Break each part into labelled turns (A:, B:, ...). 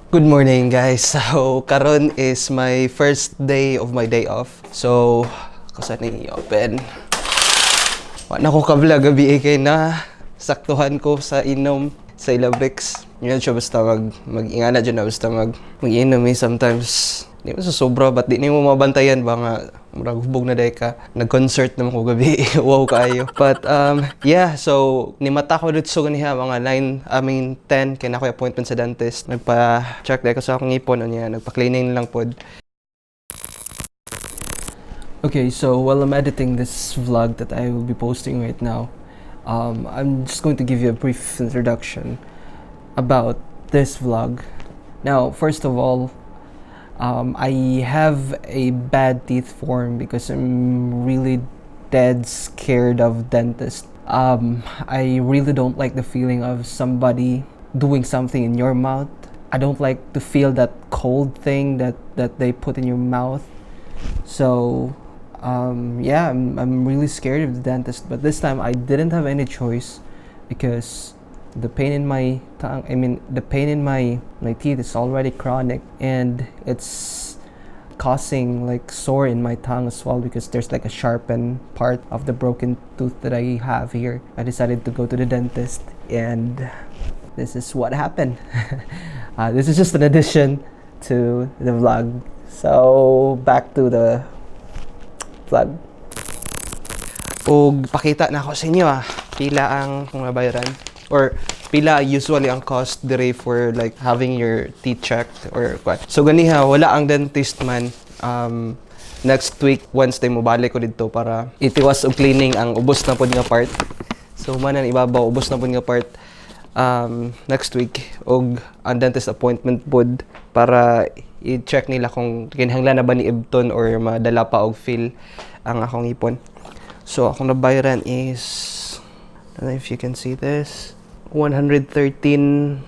A: Good morning guys. So karon is my first day of my day off. So kusa ni open. Wa na ko ka-vlog gabi kay na saktuhan ko sa inom sa Ilabix. Yun siya basta mag-ingana dyan na basta mag-inom sometimes. Di mo sa sobra, ba't di mo mabantayan ba nga murag hubog na day ka. Nag-concert naman ko gabi. Wow kayo. But yeah, so nimata ko dito ganiha mga 10 kaya na ko appointment sa dentist. Nagpa-check day ko sa akong ipon niya, nagpa-cleaning lang pod. Okay, so while I'm editing this vlog that I will be posting right now, I'm just going to give you a brief introduction about this vlog. Now, first of all, I have a bad teeth form because I'm really dead scared of dentists. I really don't like the feeling of somebody doing something in your mouth. I don't like to feel that cold thing that they put in your mouth. So yeah, I'm really scared of the dentist, but this time I didn't have any choice because the pain in my tongue, the pain in my teeth is already chronic, and it's causing like sore in my tongue as well because there's like a sharpened part of the broken tooth that I have here. I decided to go to the dentist, and this is what happened. This is just an addition to the vlog. So back to the vlog. Og pakita na ako sa inyo pila ang mga bayaran or pila usually ang cost dire for like having your teeth checked or what. So ganiha wala ang dentist man next week Wednesday mo balik ko dito para itiwas og cleaning ang ubos na pod nga part. So manan ibabaw ubos na pod nga part next week og ang dentist appointment pod para i-check nila kung kinahanglan na ba ni Ibton or madala pa og fill ang akong ipon. So akong nabayaran is, I don't know if you can see this, $113.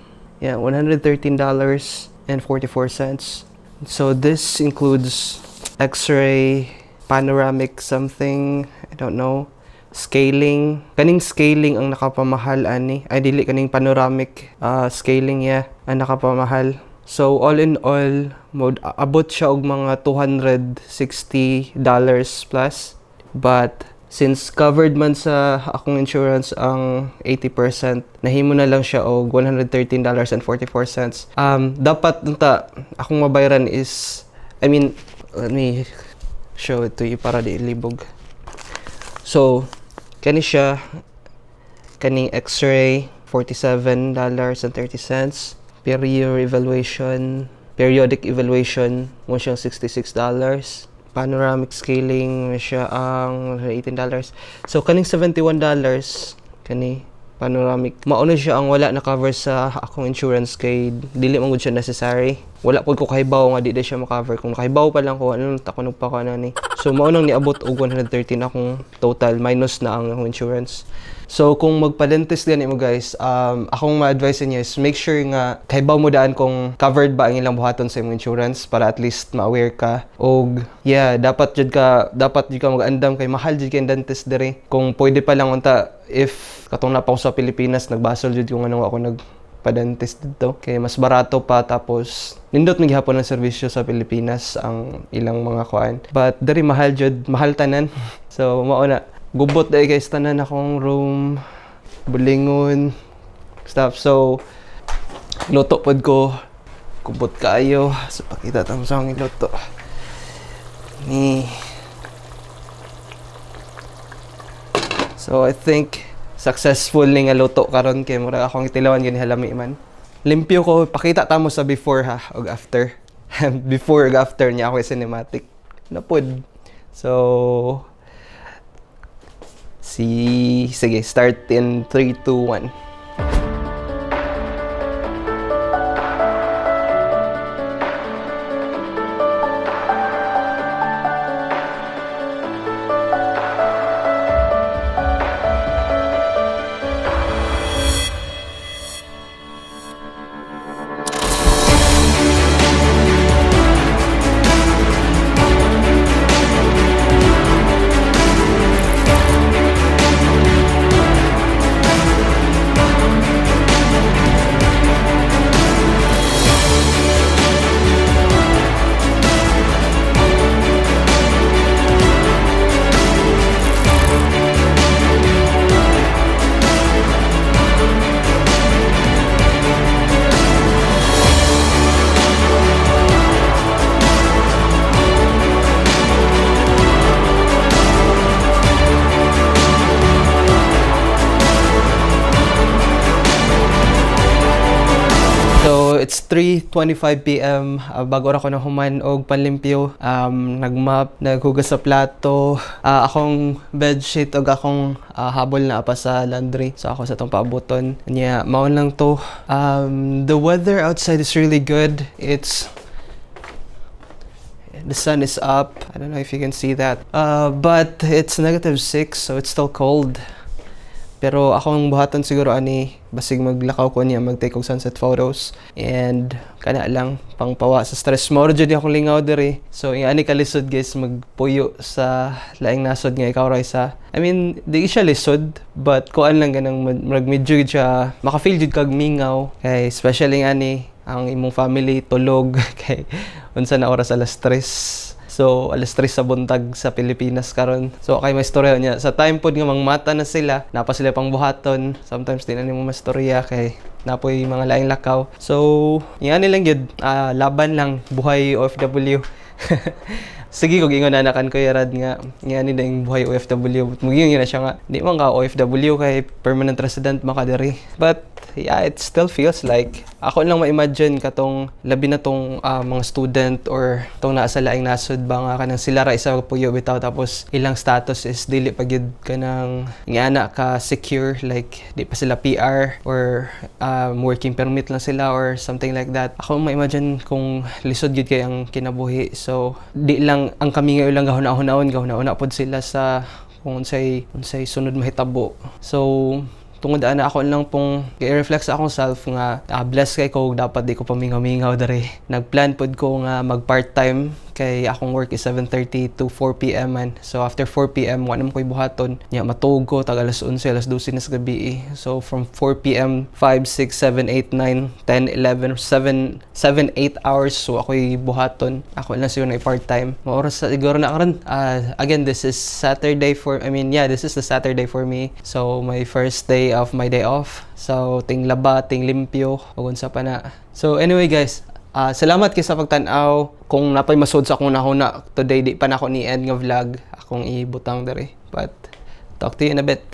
A: So this includes x-ray, panoramic something, I don't know, scaling. Kaning scaling ang nakapamahal ani. Ay dili kaning panoramic scaling ang nakapamahal. So all in all, abot siya og mga $260 plus. But since covered man sa akong insurance ang 80%, nahimo na lang siya og $113.44. Dapat nta akong mabayaran is, let me show it to you para di ilibog. So kani siya, kaning x-ray $47.30, periodic evaluation mo siyang $66. Panoramic scaling siya ang $18. So kaning $71 kani panoramic, mauna siya ang wala na cover sa akong insurance kay dili man gud siya necessary. Wala pod ko kahibaw nga di siya ma-cover. Kung kahibaw pa lang ko ano takunog pa ko na ni. So maunang niabot og 113 akong total minus na ang akong insurance. So kung magpa-dentist din mo guys, akong ma-advise niyo is make sure nga kahibaw mo daan kung covered ba ang ilang buhaton sa imong insurance para at least ma-aware ka. Og yeah, dapat jud ka mag-andam kay mahal jud kay dentist dire. Kung pwede pa lang unta, if katong na pa ako sa Pilipinas, nagbasol jud yung ako nagpa-dentist dito kay mas barato pa, tapos nindot may gihapon ng serbisyo sa Pilipinas ang ilang mga kuan. But dari mahal jud, mahal tanan. So mao na gubot dahil guys tanan akong room, bulingon, stuff. So luto pod ko, gubot kaayo. So pakita tamo sa akong luto ni. So I think successful ni nga luto karon kay mura akong itilawan gani halami man. Limpyo ko, pakita tamo sa before og after. Before ug after niya ako cinematic na pod. So sige, start in 3, 2, 1. it's 3:25 p.m. Bago ra ko na human og panlimpyo, nagmap, naghugas sa plato, akong bedsheet og akong habol na pa sa laundry. So ako sa tong paabuton. Nya mao lang to. The weather outside is really good. The sun is up. I don't know if you can see that. But it's -6, so it's still cold. Pero akong buhaton siguro ani basig maglakaw ko niya mag-take og sunset photos and kana lang pangpawa sa stress mo jud akong lingaw diri. So ani kalisod guys magpuyo sa laing nasod nga ikaw ray sa I mean di siya lisod but kuan lang ganang medyo siya maka-feel jud kag mingaw kay especially ani ang imong family tulog kay unsa na oras 3:00. So, 3:00 sa buntag sa Pilipinas karon. So, kay may istorya niya. Sa time pod nga mangmata na sila, napa sila pang buhaton. Sometimes di na nimo mastorya kay napoy mga laing lakaw. So, yan nilang yun. Laban lang, buhay OFW. Sige kog ingon anakan ko yarad nga ni daing buhay OFW. Mugingon na siya nga di man ka OFW kay permanent resident maka diri. But yeah, it still feels like ako lang ma-imagine katong labi na tong mga student or tong naa sa laing nasod ba nga kanang sila ra isa puyo bitaw tapos ilang status is dili pa gyud kanang ingana ka secure like di pa sila PR or working permit lang sila or something like that. Ako ma-imagine kung lisod gyud kay ang kinabuhi. So di lang ang kami ngayon lang gahuna-una pod sila sa kung unsay sunod mahitabo. So tungod ana ako lang pong i-reflect sa akong self nga blessed kay ko dapat di ko pamingaw-mingaw diri. Nagplan pod ko nga mag part-time kay akong work is 7:30 to 4 p.m. man. So after 4 p.m. wa na koy buhaton nya matug ko tag alas 11 alas 12 na sa gabi. So from 4 p.m. 5 6 7 8 9 10 11 7 8 hours so ako'y buhaton. Ako lang siguro na part-time. Maoras sa siguro na karon. Again this is Saturday this is the Saturday for me. So my first day of my day off. So ting laba, ting limpyo, ug unsa pa na. So anyway guys, salamat kay sa pagtan-aw. Kung napay masud sa akong nahuna today di pa na ako ni end nga vlog akong ibutang diri. But talk to you in a bit.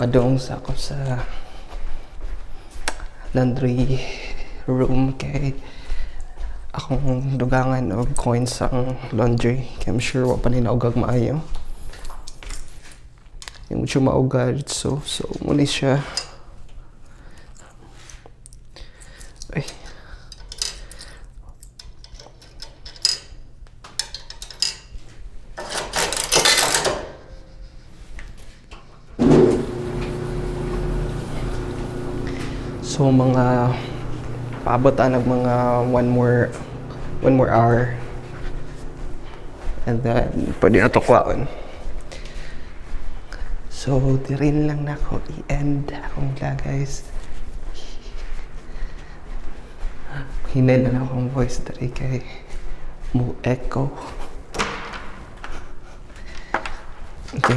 A: Padung sa ako sa laundry room kay akong dugangan og coins ang laundry kay I'm sure wa pa ni naugag maayo yung siya maugad so muna siya ay so mga paabot ng mga one more hour and then pwede na to kwaon. So dirin lang na ako i-end akong vlog guys. Hinay na akong voice dari kay mo echo. Okay.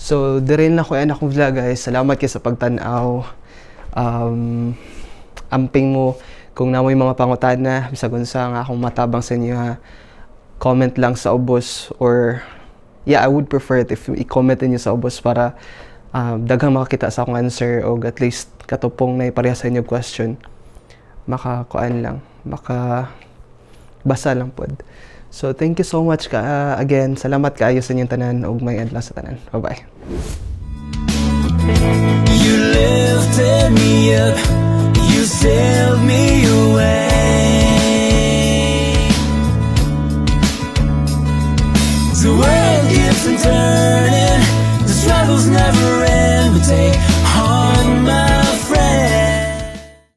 A: So, dirin na ko yan akong vlog guys. Salamat kayo sa pagtanaw. Amping mo kung namoy mga pangutana, bisag unsa nga akong matabang sa inyo ha. Comment lang sa ubos or I would prefer it if i-comment niyo sa ubos para daghang makakita sa akong answer o at least katupong na ipareha sa inyo question. Makakuan lang, makabasa lang pod. So thank you so much again. Salamat kaayo sa inyong tanan ug may adlaw sa tanan. Bye-bye. You lifted me up, you sailed me away. The world keeps on turning, the struggles never end.